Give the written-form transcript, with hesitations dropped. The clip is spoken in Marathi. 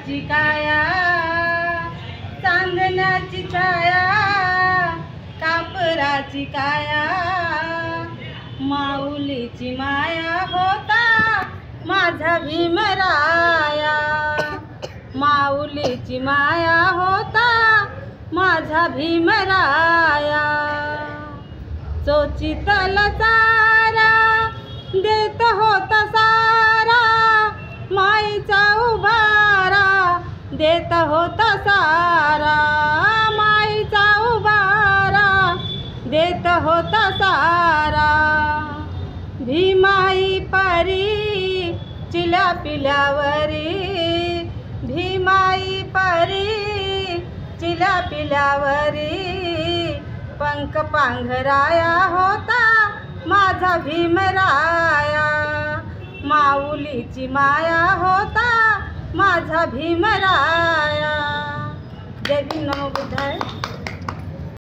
कापराची काया, चांदण्याची छाया, कापराची काया, माऊलीची माया होता माझा भीमराया, माऊलीची माया होता माझा भीमराया. चोचीतल चारा देत होता सारा, माईचा उभारा देत होता सारा, माईचा उभारा देत होता सारा. भीमाई परी चिल्या पिल्यावरी, भीमाई परी चिल्या पिल्यावरी, पंख पांघराया होता माझा भीमराया, माऊलीची माया होता माझा भीमराया. जय भीम, नमो बुद्धाय.